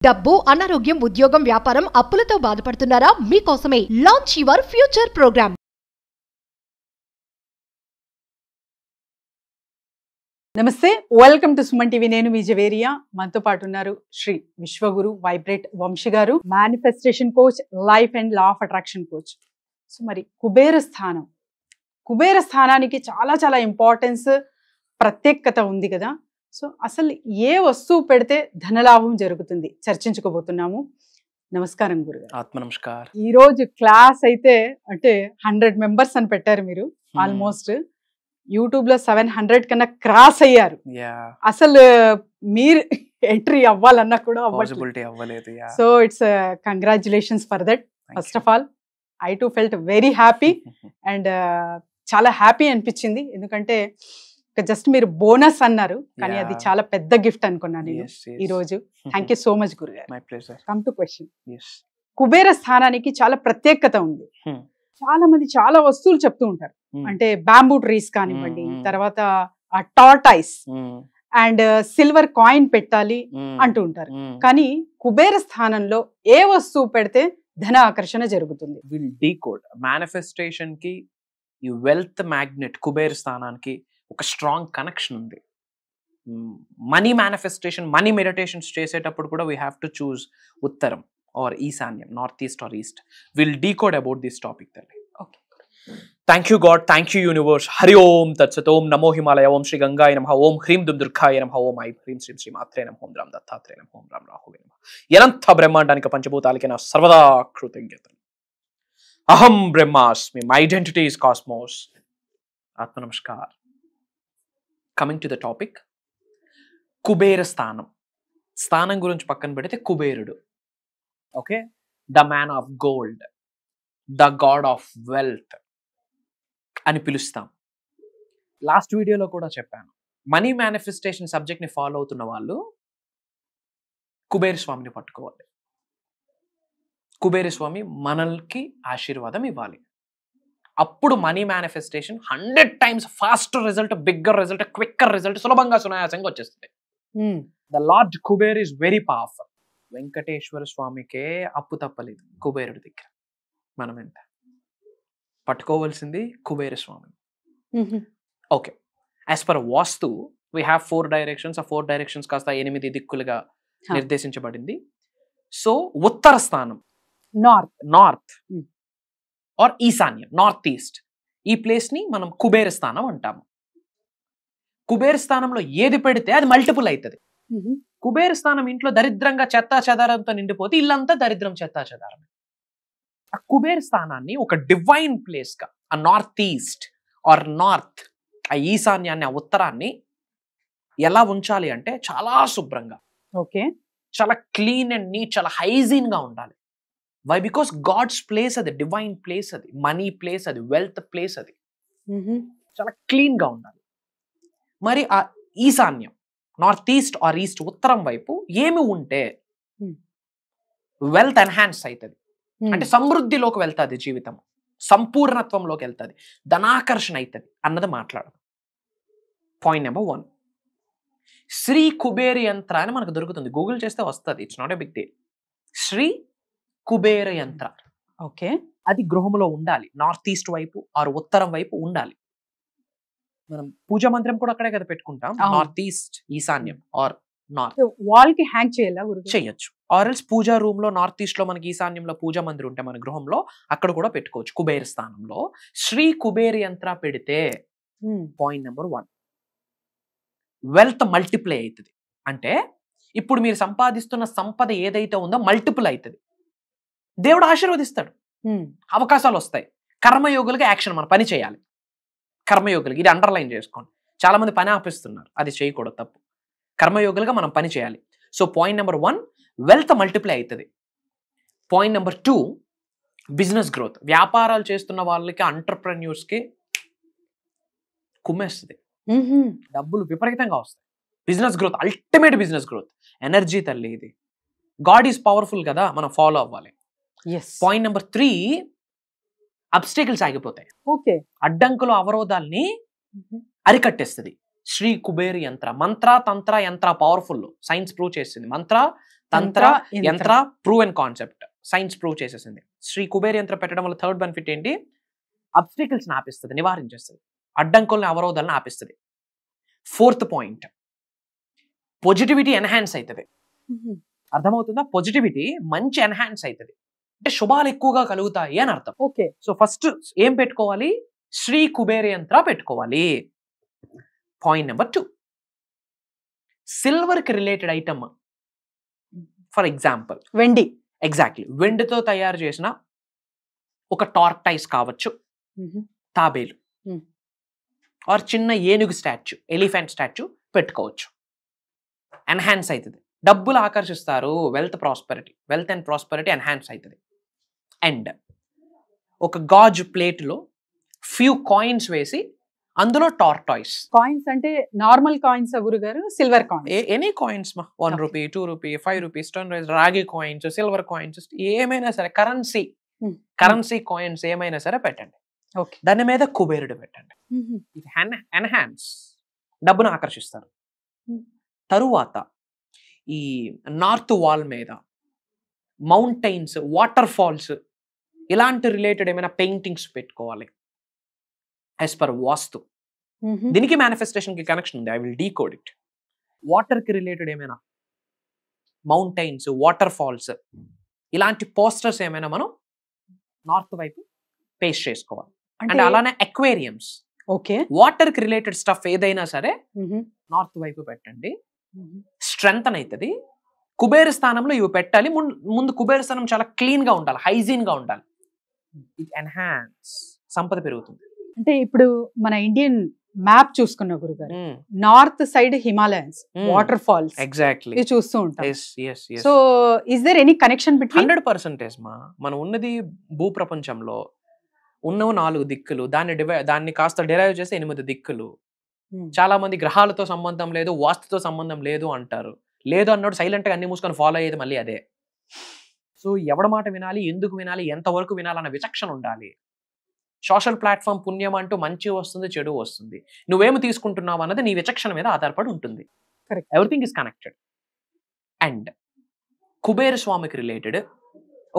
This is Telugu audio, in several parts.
డబ్బు, అనారోగ్యం, ఉద్యోగం, వ్యాపారం, అప్పులతో బాధపడుతున్నారా? మీకోసమే లాంచ్ యువర్ ఫ్యూచర్ ప్రోగ్రామ్. నమస్తే, వెల్కమ్ టు సుమన్ టీవీ. నేను మీ జవేరియా. మనతో పాటు ఉన్నారు శ్రీ విశ్వగురు వైబ్రేట్ వంశీ గారు, manifestation coach, life and law of attraction coach. So మరి కుబేర స్థానానికి చాలా చాలా ఇంపార్టెన్స్, ప్రత్యేకత ఉంది కదా. సో అసలు ఏ వస్తువు పెడితే ధనలాభం జరుగుతుంది చర్చించుకోబోతున్నాము. నమస్కారం గురుగారు. ఆత్మ నమస్కార్. ఈ రోజు క్లాస్ అయితే అంటే 100 మెంబర్స్ అని పెట్టారు మీరు. ఆల్మోస్ట్ యూట్యూబ్ లో 700 కన్నా క్రాస్ అయ్యారు. అసలు మీరు ఎంట్రీ అవ్వాలన్నా కూడా అవ్వలేదు. So it's congratulations for that. First of all I to felt very happy and చాలా హ్యాపీ అనిపించింది. ఎందుకంటే జస్ట్ మీరు బోనస్ అన్నారు, కానీ అది చాలా పెద్ద గిఫ్ట్ అనుకున్నాను నేను ఈ రోజు. థ్యాంక్ యూ సో మచ్ గురుగారు. My pleasure. Come to question. Kubera స్థానానికి చాలా ప్రత్యేకత ఉంది. చాలా మంది చాలా వస్తువులు చెప్తూ ఉంటారు. అంటే బ్యాంబూ ట్రీస్ కానివ్వండి, తర్వాత టార్టైస్ అండ్ సిల్వర్ కాయిన్ పెట్టాలి అంటూ ఉంటారు. కానీ కుబేర స్థానంలో ఏ వస్తువు పెడితే ధన ఆకర్షణ జరుగుతుంది? Will decode. మేనిఫెస్టేషన్ కి ఈ వెల్త్ మ్యాగ్నెట్ కుబేర స్థానానికి ఒక స్ట్రాంగ్ కనెక్షన్ ఉంది. మనీ మేనిఫెస్టేషన్, మనీ మెడిటేషన్స్ చేసేటప్పుడు కూడా వీ హ్యావ్ టు చూస్ ఉత్తరం ఆర్ ఈశాన్యం, north east or east. Will decode about this topic తల్లి. Okay. Thank you God, thank you universe. Hari Om తత్సత్. ఓం నమో హిమాలయ. ఓం శ్రీ గంగాయ నమః. ఓం హ్రీం దుమ్ దుర్గాయ నమః. ఓం ఐం హ్రీం శ్రీం శ్రీ మాత్రే నమః. ఓం రామ్ దత్తాత్రేయ నమః. ఓం రామ్ రాహువే నమః. ఎనంత బ్రహ్మాండానికి పంచభూతాలకి నా సర్వదా కృతజ్ఞతలు. అహం బ్రహ్మాస్మి. My identity is cosmos. ఆత్మ నమస్కార్. Coming to the topic, Kubera స్థానం. స్థానం గురించి పక్కన పెడితే కుబేరుడు, okay, the man of gold, the god of wealth అని పిలుస్తాం. లాస్ట్ వీడియోలో కూడా చెప్పాను, మనీ మేనిఫెస్టేషన్ సబ్జెక్ట్ని ఫాలో అవుతున్న వాళ్ళు కుబేర స్వామిని పట్టుకోవాలి. కుబేర స్వామి మనల్కి ఆశీర్వాదం ఇవ్వాలి. అప్పుడు money manifestation 100 times faster result, bigger result, quicker result, సులభంగా సునాయాసంగా వచ్చేస్తుంది. The lord Kuber is very powerful. Venkateswara స్వామికే అప్పు తప్పలేదు కుబేరుడి దగ్గర. మనం ఎంత పట్టుకోవాల్సింది Kubera Swami. Okay, as per vastu we have 4 directions. ఆ 4 directions కాస్త 8 దిక్కులుగా నిర్దేశించబడింది. సో ఉత్తర స్థానం, నార్త్ ఆర్ ఈశాన్యం, నార్త్ ఈస్ట్, ఈ ప్లేస్ ని మనం కుబేర స్థానం అంటాము. కుబేర స్థానంలో ఏది పెడితే అది మల్టిపుల్ అవుతుంది. కుబేర స్థానం ఇంట్లో దరిద్రంగా చెత్తా చెదారంతో నిండిపోతే ఇల్లంతా దరిద్రం, చెత్తా చెదారం. ఆ కుబేర స్థానాన్ని ఒక డివైన్ ప్లేస్ గా, ఆ నార్త్ ఈస్ట్ ఆర్ నార్త్, ఆ ఈశాన్యాన్ని, ఆ ఉత్తరాన్ని ఎలా ఉంచాలి అంటే చాలా శుభ్రంగా, ఓకే, చాలా క్లీన్ అండ్ నీట్, చాలా హైజీన్ గా ఉండాలి. వై? బికాస్ గాడ్స్ ప్లేస్ అది, డివైన్ ప్లేస్ అది, మనీ ప్లేస్ అది, వెల్త్ ప్లేస్ అది. చాలా క్లీన్ గా ఉండాలి. మరి ఆ ఈశాన్యం, నార్త్ ఈస్ట్ ఆర్ ఈస్ట్, ఉత్తరం వైపు ఏమి ఉంటే వెల్త్ ఎన్హాన్స్ అవుతుంది, అంటే సమృద్ధిలోకి వెళ్తుంది, జీవితం సంపూర్ణత్వంలోకి వెళ్తుంది, ధనాకర్షణ అవుతుంది అన్నది మాట్లాడదు. పాయింట్ నెంబర్ 1, శ్రీ కుబేర యంత్ర అని మనకు దొరుకుతుంది. గూగుల్ చేస్తే వస్తుంది. It's not a big deal. Shri Kubera యంత్ర, ఓకే, అది గృహంలో ఉండాలి. నార్త్ ఈస్ట్ వైపు ఆర్ ఉత్తరం వైపు ఉండాలి. మనం పూజా మందిరం కూడా అక్కడే కదా పెట్టుకుంటాం. నార్త్ ఈస్ట్, ఈశాన్యం ఆర్ నార్త్. వాల్ కి హ్యాంగ్ చేయాలా? చేయొచ్చు. ఆర్ ఎల్స్ పూజా రూమ్ లో నార్త్ ఈస్ట్ లో మనకి ఈశాన్యంలో పూజా మందిరం ఉంటే మన గృహంలో అక్కడ కూడా పెట్టుకోవచ్చు. కుబేర స్థానంలో శ్రీ కుబేర యంత్ర పెడితే పాయింట్ నెంబర్ 1, వెల్త్ మల్టిప్లై అవుతుంది. అంటే ఇప్పుడు మీరు సంపాదిస్తున్న సంపద ఏదైతే ఉందో మల్టిపుల్ అవుతుంది. దేవుడు ఆశీర్వదిస్తాడు, అవకాశాలు వస్తాయి. కర్మయోగులకి యాక్షన్, మన పని చేయాలి. కర్మయోగులకి ఇది అండర్లైన్ చేసుకోండి. చాలా మంది పని ఆపిస్తున్నారు, అది చేయకూడదు, తప్పు. కర్మయోగులుగా మనం పని చేయాలి. So point number 1, wealth multiply అవుతుంది. Point number 2, business growth. వ్యాపారాలు చేస్తున్న వాళ్ళకి, ఎంటర్‌ప్రెన్యూర్స్కి కుమ్మేస్తుంది, డబ్బులు విపరీతంగా వస్తాయి. Business growth, ultimate business growth, energy తల్లి ఇది. గాడ్ ఈజ్ పవర్ఫుల్ కదా, మనం ఫాలో అవ్వాలి. పాయింట్ నెంబర్ 3, అబ్స్టికల్స్ ఆగిపోతాయి. ఓకే, అడ్డంకులు, అవరోధాల్ని అరికట్టేస్తుంది శ్రీ కుబేర యంత్ర. మంత్ర, తంత్ర, యంత్ర పవర్ఫుల్, సైన్స్ ప్రూవ్ చేస్తుంది. Mantra, tantra yantra prove and concept, science prove చేసేసింది. శ్రీ కుబేర యంత్ర పెట్టడం వల్ల థర్డ్ బెనిఫిట్ ఏంటి? అబ్స్టికల్స్ ఆపిస్తుంది, నివారించేస్తుంది, అడ్డంకుల్ని అవరోధాలను ఆపిస్తుంది. ఫోర్త్ పాయింట్, పాజిటివిటీ ఎన్హాన్స్ అవుతుంది. అర్థమవుతుందా? పాజిటివిటీ మంచి ఎన్హాన్స్ అవుతుంది, అంటే శుభాలు ఎక్కువగా కలుగుతాయి అని అర్థం. ఓకే. సో ఫస్ట్ ఏం పెట్టుకోవాలి? శ్రీ కుబేర యంత్ర పెట్టుకోవాలి. పాయింట్ నెంబర్ 2, సిల్వర్ కి రిలేటెడ్ ఐటమ్, ఫర్ ఎగ్జాంపుల్ వెండి. ఎగ్జాక్ట్లీ, వెండితో తయారు చేసిన ఒక టార్టైస్ కావచ్చు, తాబేలు ఆర్ చిన్న ఏనుగు స్టాచ్యూ, ఎలిఫెంట్ స్టాచ్యూ పెట్టుకోవచ్చు. ఎన్హాన్స్ అవుతుంది, డబ్బులు ఆకర్షిస్తారు, వెల్త్ అండ్ ప్రాస్పెరిటీ ఎన్హాన్స్ అవుతుంది. అండ్ ఒక గాజు ప్లేట్లో ఫ్యూ కాయిన్స్ వేసి అందులో టార్టాయిస్. కాయిన్స్ అంటే నార్మల్ కాయిన్స్ గురుగారు? Silver coins? ఎనీ కాయిన్స్ మా, 1 రూపీ, 2 రూపీ, 5 రూపీస్, 10 రూపీస్, రాగి కాయిన్స్, సిల్వర్ కాయిన్స్, ఏమైనా సరే కరెన్సీ కాయిన్స్ ఏమైనా సరే పెట్టండి. ఓకే. దాని మీద కుబేరుడు పెట్టండి. ఇది ఎన్హాన్స్, డబ్బును ఆకర్షిస్తారు. తరువాత ఈ నార్త్ వాల్ మీద మౌంటైన్స్, వాటర్ ఫాల్స్, ఇలాంటి రిలేటెడ్ ఏమైనా పెయింటింగ్స్ పెట్టుకోవాలి యాజ్ పర్ వాస్తు. దీనికి మేనిఫెస్టేషన్ కి కనెక్షన్ ఉంది, I will decode it. Water కి రిలేటెడ్ ఏమైనా మౌంటైన్స్, వాటర్ ఫాల్స్, ఇలాంటి పోస్టర్స్ ఏమైనా మనం నార్త్ వైపు పేస్ట్ చేసుకోవాలి. అంటే అలానే అక్వేరియంస్, ఓకే, వాటర్ కి రిలేటెడ్ స్టఫ్ ఏదైనా సరే నార్త్ వైపు పెట్టండి, స్ట్రెంగ్త్ అవుతుంది. కుబేర స్థానంలో ఇవి పెట్టాలి. ముందు కుబేర స్థానం చాలా క్లీన్ గా ఉండాలి, హైజీన్ గా ఉండాలి. ఇది ఎన్హాన్స్, సంపద పెరుగుతుంది. అంటే ఇప్పుడు మన ఇండియన్ మ్యాప్ చూసుకున్న గురుగారు, north side Himalayans, waterfalls, exactly ఇది చూస్తూ ఉంటాం. So is there any connection between? 100% మా, మనం ఉన్నది భూప్రపంచంలో ఉన్న 4 దిక్కులు, దాన్ని కాస్త డిరైవ్ చేసి 8 దిక్కులు. చాలా మంది గ్రహాలతో సంబంధం లేదు, వాస్తుతో సంబంధం లేదు అంటారు. లేదు అన్నోడు సైలెంట్ గా అన్ని మూసుకొని ఫాలో అయ్యేది మళ్ళీ అదే. సో ఎవడ మాట వినాలి, ఎందుకు వినాలి, ఎంతవరకు వినాలన్న విచక్షణ ఉండాలి. సోషల్ ప్లాట్ఫామ్ పుణ్యం అంటూ మంచి వస్తుంది, చెడు వస్తుంది. నువ్వేమి తీసుకుంటున్నావు అన్నది నీ విచక్షణ మీద ఆధారపడి ఉంటుంది. Everything is connected. And Kubera స్వామికి రిలేటెడ్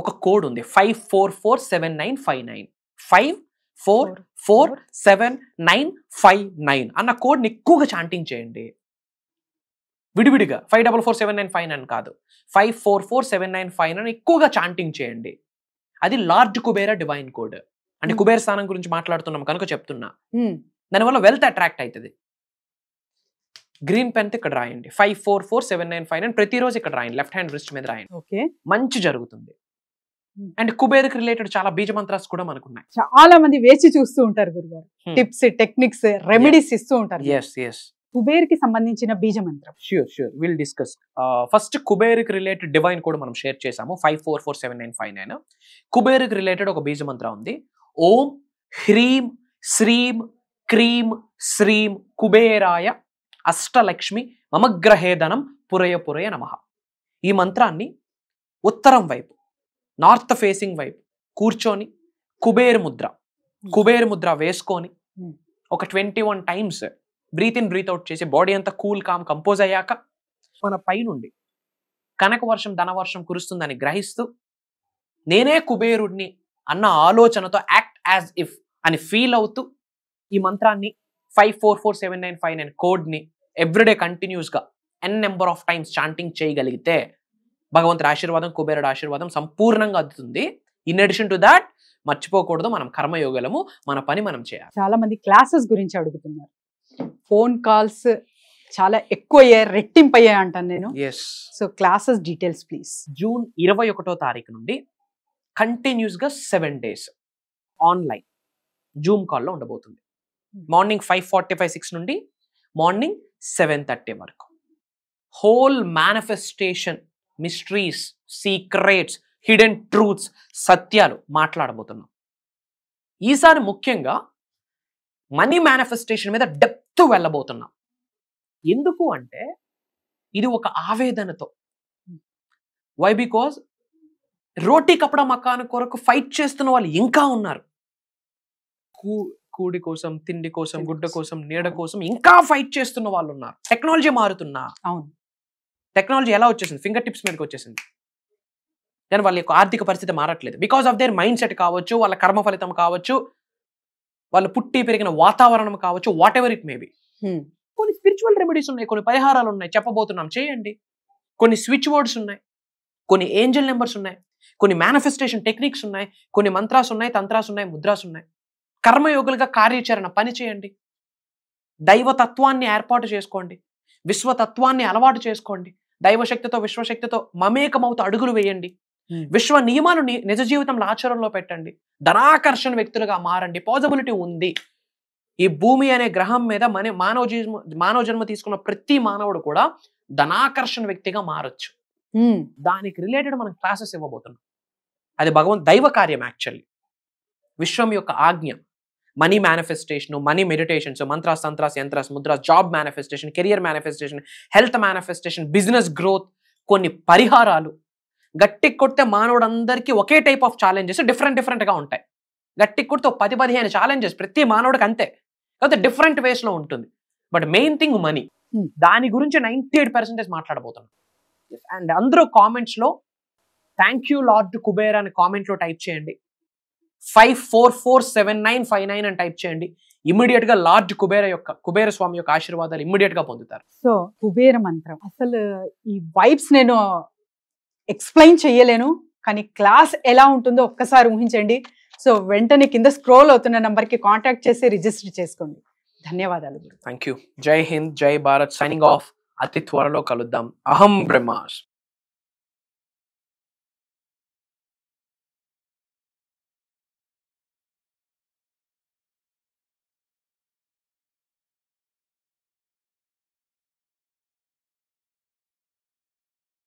ఒక కోడ్ ఉంది, 54479595. 544795 అన్న కోడ్ని ఎక్కువగా చాంటింగ్ చేయండి. విడివిడిగా 544795 కాదు, 544795 అని ఎక్కువగా చాంటింగ్ చేయండి. అది లార్డ్ కుబేర డివైన్ కోడ్. అంటే కుబేర స్థానం గురించి మాట్లాడుతున్నాం కనుక చెప్తున్నా. దానివల్ల వెల్త్ అట్రాక్ట్ అవుతుంది. గ్రీన్ పెన్ ఇక్కడ రాయండి, 544795 అని ప్రతిరోజు ఇక్కడ రాయండి, లెఫ్ట్ హ్యాండ్ రిస్ట్ మీద రాయండి. మంచి జరుగుతుంది. అండ్ కుబేరకు రిలేటెడ్ చాలా బీజ మంత్రాలు కూడా మనకున్నాయి. చాలా మంది వేచి చూస్తూ ఉంటారు గురుగారు, టిప్స్, టెక్నిక్స్, రెమెడీస్ ఇస్తూ ఉంటారు. కుబేర్కి సంబంధించిన బీజ మంత్రం షూర్ విల్ డిస్కస్. ఫస్ట్ కుబేర్కి రిలేటెడ్ డివైన్ కూడా మనం షేర్ చేసాము, 544795. కుబేర్కి రిలేటెడ్ ఒక బీజ మంత్రం ఉంది, ఓం హ్రీం శ్రీం క్రీం శ్రీం కుబేరాయ అష్టలక్ష్మి మమగ్రహేధనం పురయ పురయ నమః. ఈ మంత్రాన్ని ఉత్తరం వైపు, నార్త్ ఫేసింగ్ వైపు కూర్చొని కుబేర ముద్ర వేసుకొని ఒక 21 times breathe in breathe out చేసి బాడీ అంతా కూల్ కామ్ కంపోజ్ అయ్యాక మన పైనుండి కనక వర్షం ధనవర్షం కురుస్తుందని గ్రహిస్తూ నేనే కుబేరుడిని అన్న ఆలోచనతో యాక్ట్ యాజ్ ఇఫ్ అని ఫీల్ అవుతూ ఈ మంత్రాన్ని 544795 కోడ్ని ఎవ్రీడే కంటిన్యూస్గా n number of times chanting చేయగలిగితే భగవంతుడి ఆశీర్వాదం, కుబేరుడి ఆశీర్వాదం సంపూర్ణంగా అందుతుంది. ఇన్ అడిషన్ టు దాట్ మర్చిపోకూడదు, మనం కర్మయోగలము, మన పని మనం చేయాలి. చాలా మంది క్లాసెస్ గురించి అడుగుతున్నారు, ఫోన్ కాల్స్ చాలా ఎక్కువ అయ్యాయి, రెట్టింపు అయ్యాయి అంటాను నేను. So classes details please. June 21వ తారీఖు నుండి కంటిన్యూస్గా 7 days ఆన్లైన్ జూమ్ కాల్లో ఉండబోతుంది. మార్నింగ్ 5:45-6 నుండి మార్నింగ్ 7:30 వరకు. Whole manifestation, mysteries, secrets, hidden truths, సత్యాలు మాట్లాడబోతున్నాం. ఈసారి ముఖ్యంగా మనీ మేనిఫెస్టేషన్ మీద డెప్త్ వెళ్ళబోతున్నాం. ఎందుకు అంటే ఇది ఒక ఆవేదనతో. వై? బికాజ్ రోటీ కపడా మకాన్ కొరకు ఫైట్ చేస్తున్న వాళ్ళు ఇంకా ఉన్నారు. కూడి కోసం, తిండి కోసం, గుడ్డ కోసం, నీడ కోసం ఇంకా ఫైట్ చేస్తున్న వాళ్ళు ఉన్నారు. టెక్నాలజీ మారుతున్నా, అవును, టెక్నాలజీ ఎలా వచ్చేసింది? ఫింగర్ టిప్స్ మీదకి వచ్చేసింది. కానీ వాళ్ళ యొక్క ఆర్థిక పరిస్థితి మారట్లేదు. Because of their mind set కావచ్చు, వాళ్ళ కర్మ ఫలితం కావచ్చు, వాళ్ళు పుట్టి పెరిగిన వాతావరణం కావచ్చు, what ever it may be. కొన్ని స్పిరిచువల్ రెమెడీస్ ఉన్నాయి, కొన్ని పరిహారాలు ఉన్నాయి, చెప్పబోతున్నాం, చేయండి. కొన్ని స్విచ్ వర్డ్స్ ఉన్నాయి, కొన్ని ఏంజల్ నెంబర్స్ ఉన్నాయి, కొన్ని మేనిఫెస్టేషన్ టెక్నిక్స్ ఉన్నాయి, కొన్ని మంత్రాస్ ఉన్నాయి, తంత్రాస్ ఉన్నాయి, ముద్రాస్ ఉన్నాయి. కర్మయోగులుగా కార్యాచరణ పని చేయండి. దైవతత్వాన్ని ఏర్పాటు చేసుకోండి, విశ్వతత్వాన్ని అలవాటు చేసుకోండి, దైవశక్తితో విశ్వశక్తితో మమేకమవుతూ అడుగులు వేయండి, విశ్వ నియమాలు నిజ జీవితంలో ఆచరణలో పెట్టండి, ధనాకర్షణ వ్యక్తులుగా మారండి. పాజిబిలిటీ ఉంది. ఈ భూమి అనే గ్రహం మీద మానవ జన్మ తీసుకున్న ప్రతి మానవుడు కూడా ధనాకర్షణ వ్యక్తిగా మారొచ్చు. దానికి రిలేటెడ్ మనం క్లాసెస్ ఇవ్వబోతున్నాం. అది దైవ కార్యం. యాక్చువల్లీ విశ్వం యొక్క ఆజ్ఞ. Money manifestation, money meditations, mantras, tantras, yantras, mudras, job manifestation, career manifestation, health manifestation, business growth, కొన్ని పరిహారాలు. గట్టి కొడితే మానవుడు అందరికీ ఒకే టైప్ ఆఫ్ ఛాలెంజెస్ డిఫరెంట్గా ఉంటాయి. గట్టి కొడితే 10-15 ఛాలెంజెస్ ప్రతి మానవుడికి అంతే, కాకపోతే డిఫరెంట్ వేస్లో ఉంటుంది. But main thing money. దాని గురించి 98% మాట్లాడబోతున్నాం. అండ్ అందరూ కామెంట్స్లో థ్యాంక్ యూ లార్డ్ కుబేర్ అని కామెంట్లో టైప్ చేయండి. 544795 అని టైప్ చేయండి. ఇమ్మీడియట్ గా లార్డ్ కుబేర స్వామి యొక్క ఆశీర్వాదాలు ఇమ్మీడియట్ గా పొందుతారు. సో కుబేర మంత్రం అసలు ఈ వైబ్స్ నేను ఎక్స్ప్లెయిన్ చేయలేను, కానీ క్లాస్ ఎలా ఉంటుందో ఒక్కసారి ఊహించండి. సో వెంటనే కింద స్క్రోల్ అవుతున్న నంబర్కి కాంటాక్ట్ చేసి రిజిస్టర్ చేసుకోండి. ధన్యవాదాలు. Thank you. జై హింద్, జై భారత్. Signing off. అతి త్వరలో కలుద్దాం. అహం బ్రహ్మాస్.